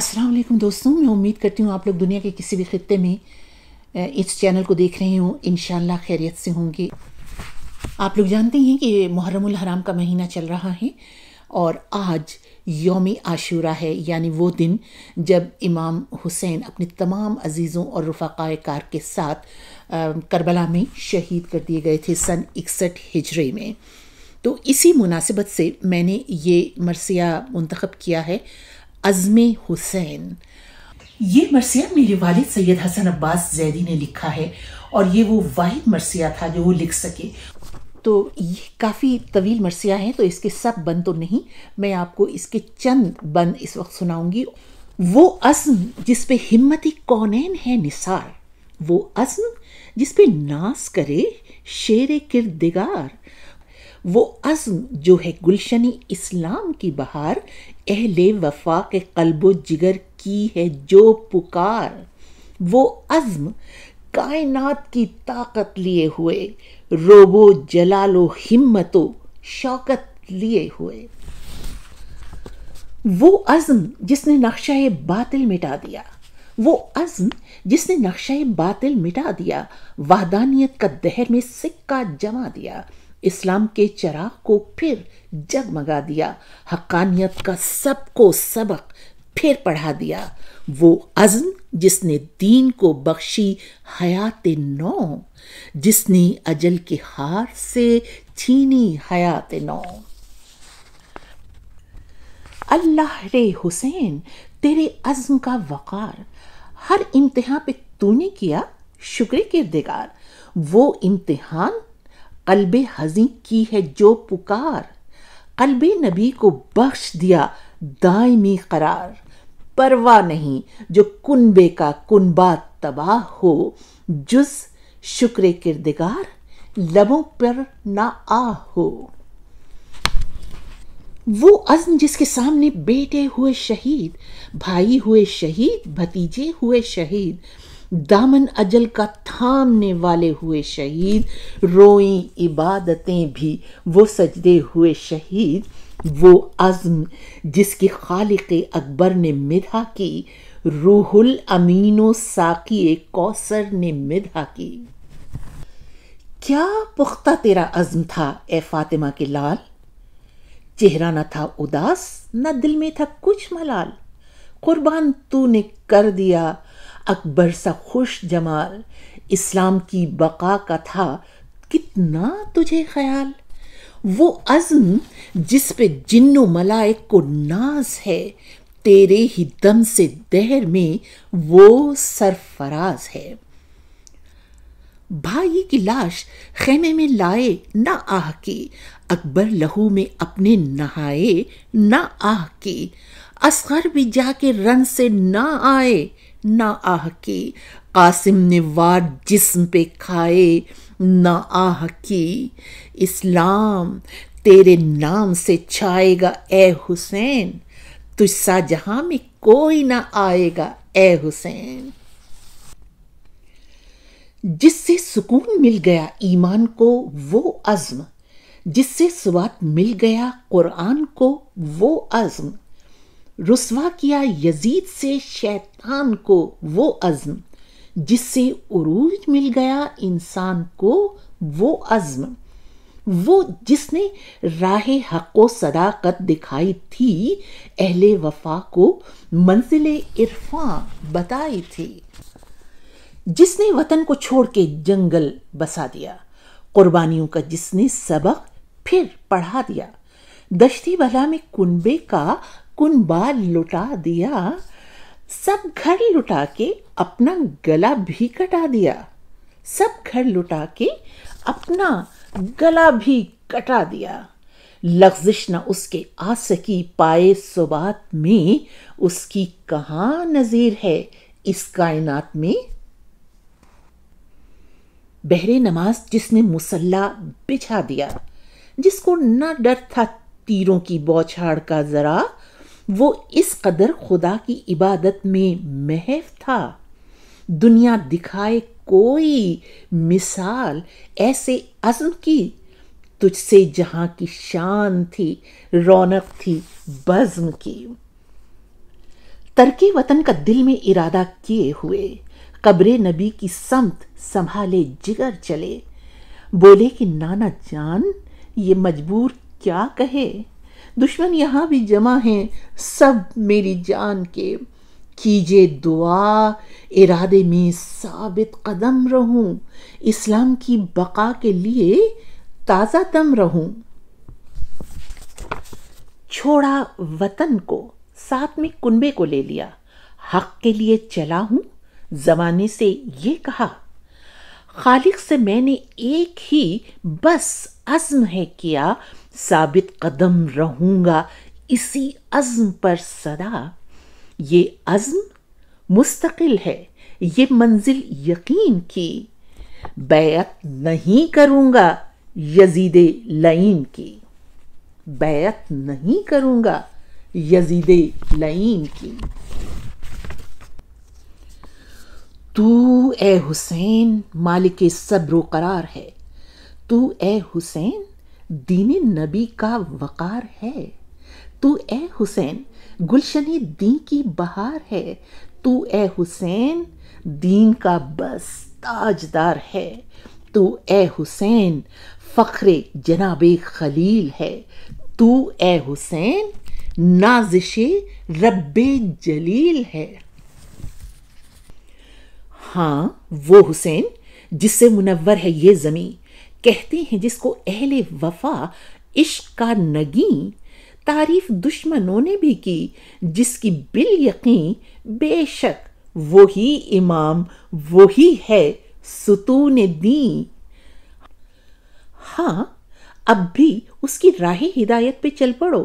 अस्सलाम वालेकुम दोस्तों, मैं उम्मीद करती हूँ आप लोग दुनिया के किसी भी खित्ते में इस चैनल को देख रहे हों, इंशाल्लाह खैरियत से होंगे। आप लोग जानते हैं कि मुहर्रमुल हराम का महीना चल रहा है और आज यौम आशूरा है, यानी वो दिन जब इमाम हुसैन अपने तमाम अजीज़ों और रफ़ाक़ाए कार के साथ करबला में शहीद कर दिए गए थे सन 61 हिजरी में। तो इसी मुनासिबत से मैंने ये मरसिया मुंतखब किया है, अज़्मे हुसैन। ये मरसिया मेरे वालिद सैयद हसन अब्बास ज़ैदी ने लिखा है और ये वो वाहिद मरसिया था जो वो लिख सके। तो ये काफ़ी तवील मरसिया है, तो इसके सब बंद तो नहीं, मैं आपको इसके चंद बंद इस वक्त सुनाऊंगी। वो अज़्म जिस पे हिम्मती कौनैन है निसार, वो अज़्म जिस पे नाज करे शेर किरदिगार, वो अज़्म जो है गुलशनी इस्लाम की बहार, अहले वफा के कल्बो जिगर की है जो पुकार। वो अज़्म कायनात की ताकत लिए हुए, रोबो जलालो हिम्मतो शौकत लिए हुए। वो अज़्म जिसने नक्शा बातिल मिटा दिया, वो अज़्म जिसने नक्शा बातिल मिटा दिया, वहदानियत का दहर में सिक्का जमा दिया, इस्लाम के चराग को फिर जगमगा दिया, हक्कानियत का सबको सबक फिर पढ़ा दिया। वो अज़्म जिसने दीन को बख्शी हयात नौ, जिसने अजल के हार से छीनी हयात नौ। अल्लाह रे हुसैन तेरे अज़्म का वक़ार, हर इम्तिहान पे तूने किया शुक्र किरदिगार। वो इम्तिहान कल्बे हज़ीं की है जो पुकार, कल्बे नबी को बख्श दिया दायमी करार। परवाह नहीं जो कुनबे का कुनबा तबाह हो, जुज़ शुक्र किरदिगार लबों पर ना आ हो। वो अज़्म जिसके सामने बेटे हुए शहीद, भाई हुए शहीद, भतीजे हुए शहीद, दामन अजल का थामने वाले हुए शहीद, रोई इबादतें भी वो सजदे हुए शहीद। वो अज़्म जिसकी खालिक़े अकबर ने मिधा की, रूहुल अमीनो साक़ी कौसर ने मिधा की। क्या पुख्ता तेरा अज़्म था ए फातिमा के लाल, चेहरा न था उदास न दिल में था कुछ मलाल, कुर्बान तूने कर दिया अकबर सा खुश जमाल, इस्लाम की बका का था कितना तुझे ख्याल। वो अज़्म जिस पे जिन्नो मलाइक को नाज है, तेरे ही दम से दहर में वो सरफराज है। भाई की लाश खेमे में लाए ना आह की, अकबर लहू में अपने नहाए ना आह की, असगर भी जाके रन से ना आए ना आह की, कासिम ने वार जिस्म पे खाए ना आह की। इस्लाम तेरे नाम से छाएगा ए हुसैन, तुझसा जहां में कोई ना आएगा ए हुसैन। जिससे सुकून मिल गया ईमान को वो अज़्म, जिससे सुबात मिल गया कुरान को वो अज़्म, रुस्वा किया यजीद से शैतान को वो अज़्म, जिससे उरूज मिल गया इंसान को वो अज़्म। वो जिसने राहे हक़ो सदाकत दिखाई थी, अहले वफा को मंजिले इरफां बताई थी, जिसने वतन को छोड़ के जंगल बसा दिया, कुर्बानियों का जिसने सबक फिर पढ़ा दिया, दश्ती बला में कुनबे का कुनबा लुटा दिया, सब घर लुटा के अपना गला भी कटा दिया, सब घर लुटा के अपना गला भी कटा दिया। लग़्ज़िश न उसके आ सकी पाए सुबात में, उसकी कहाँ नज़ीर है इस कायनात में। बहरे नमाज जिसने मुसल्ला बिछा दिया, जिसको न डर था तीरों की बौछार का ज़रा, वो इस कदर खुदा की इबादत में महव था, दुनिया दिखाए कोई मिसाल ऐसे अज़्म की, तुझसे जहां की शान थी रौनक थी बज़्म की। ترک وطن کا دل میں ارادہ کیے ہوئے قبر نبی کی سمت سنبھالے جگر چلے، بولے کہ نانا جان یہ مجبور کیا کہے، دشمن یہاں بھی جمع ہیں سب میری جان کے، کیجے دعا ارادے میں ثابت قدم رہوں، اسلام کی بقا کے لیے تازہ دم رہوں۔ چھوڑا وطن کو، ساتھ میں کنبے کو لے لیا، حق کے لیے چلا ہوں، زمانے سے یہ کہا، خالق سے میں نے ایک ہی بس عزم ہے کیا، ثابت قدم رہوں گا اسی عزم پر سدا، یہ عزم مستقل ہے، یہ منزل یقین کی، بیعت نہیں کروں گا یزید لعین کی، بیعت نہیں کروں گا یزید لعین کی۔ تو اے حسین مالک صبر و قرار ہے، تو اے حسین دین نبی کا وقار ہے، تو اے حسین گلشن دین کی بہار ہے، تو اے حسین دین کا بس تاجدار ہے، تو اے حسین فخر جناب خلیل ہے، تو اے حسین نازش رب جلیل ہے۔ ہاں وہ حسین جس سے منور ہے یہ زمیں، کہتے ہیں جس کو اہل وفا عشق کا نگیں، تعریف دشمنوں نے بھی کی جس کی بالیقین، بے شک وہی امام وہی ہے ستون دین۔ ہاں اب بھی اس کی راہ ہدایت پہ چل پڑو،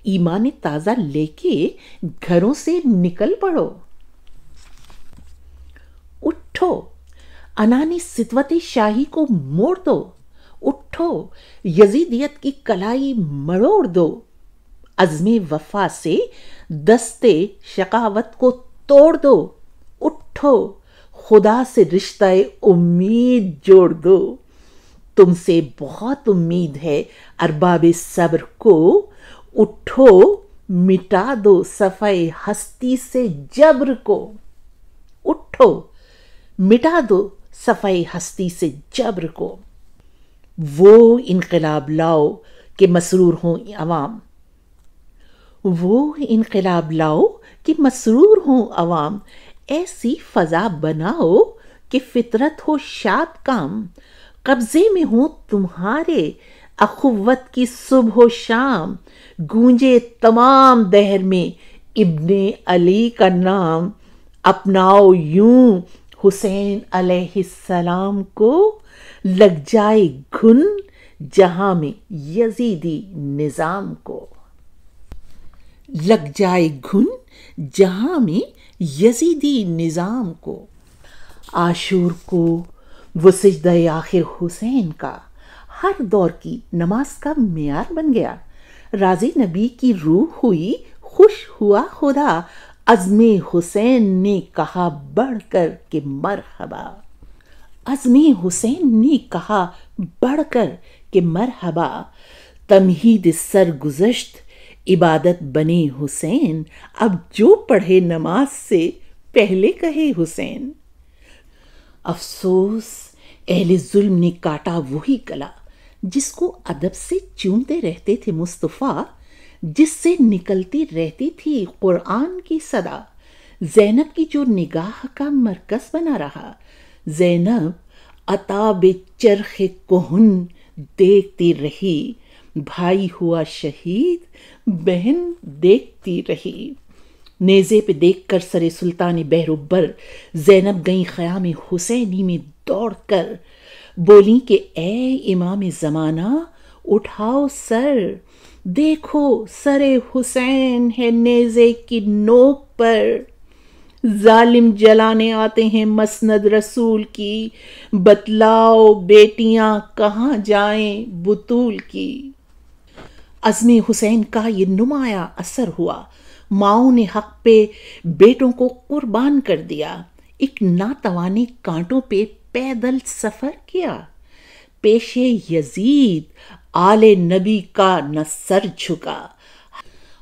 ایمان تازہ لے کے گھروں سے نکل پڑو۔ اٹھو انانی سطوت شاہی کو موڑ دو، اٹھو یزیدیت کی کلائی مروڑ دو، عزم وفا سے دستے شقاوت کو توڑ دو، اٹھو خدا سے رشتہ امید جوڑ دو، تم سے بہت امید ہے ارباب صبر کو، اٹھو مٹا دو صفحہ ہستی سے جبر کو، اٹھو مٹا دو صفحہ ہستی سے جبر کو، وہ انقلاب لاؤ کہ مسرور ہوں عوام، وہ انقلاب لاؤ کہ مسرور ہوں عوام، ایسی فضا بناؤ کہ فطرت ہو شاد کام، قبضے میں ہوں تمہارے اخوت کی صبح و شام، گونجے تمام دہر میں ابن علی کا نام، اپناؤ یوں حسین علیہ السلام کو، لگ جائے گھن جہاں میں یزیدی نظام کو، لگ جائے گھن جہاں میں یزیدی نظام کو۔ عاشور کو وہ سجدہ آخر حسین کا ہر دور کی نماز کا معیار بن گیا، راضی نبی کی روح ہوئی خوش ہوا خدا، عزم حسین نے کہا بڑھ کر کہ مرحبا، عزم حسین نے کہا بڑھ کر کہ مرحبا، تمہید سرگزشت عبادت بنے حسین، اب جو پڑھے نماز سے پہلے کہے حسین۔ افسوس اہل ظلم نے کاٹا وہی گلا جس کو ادب سے چومتے رہتے تھے مصطفیٰ، جس سے نکلتی رہتی تھی قرآن کی صدا، زینب کی جو نگاہ کا مرکز بنا رہا، زینب عتاب چرخ کہن دیکھتی رہی، بھائی ہوا شہید بہن دیکھتی رہی، نیزے پہ دیکھ کر سر سلطان بہروبر زینب گئیں خیام حسینی میں دوڑ کر، بولیں کہ اے امام زمانہ اٹھاؤ سر، دیکھو سر حسین ہے نیزے کی نوک پر، ظالم جلانے آتے ہیں مسند رسول کی، بتلاؤ بیٹیاں کہاں جائیں بطول کی۔ عزم حسین کا یہ نمایاں اثر ہوا، ماؤں نے حق پہ بیٹوں کو قربان کر دیا، ایک ناتوانے کانٹوں پہ پیدل سفر کیا، پیش یزید آل نبی کا نہ سر جھکا،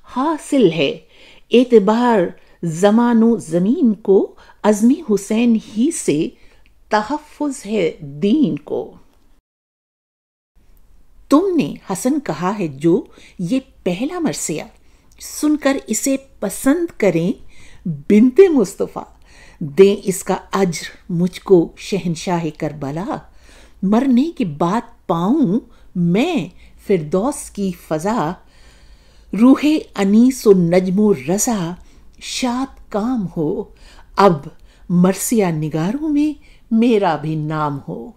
حاصل ہے اعتبار زمان و زمین کو عزم حسین ہی سے تحفظ ہے دین کو۔ تم نے حسن کہا ہے جو یہ پہلا مرثیہ، سن کر اسے پسند کریں بنت مصطفیٰ، دیں اس کا اجر مجھ کو شہنشاہ کربلا، مرنے کے بعد پاؤں میں فردوس کی فضا، روح انیس و نجم و رضا شاد کام ہو، اب مرثیہ نگاروں میں میرا بھی نام ہو۔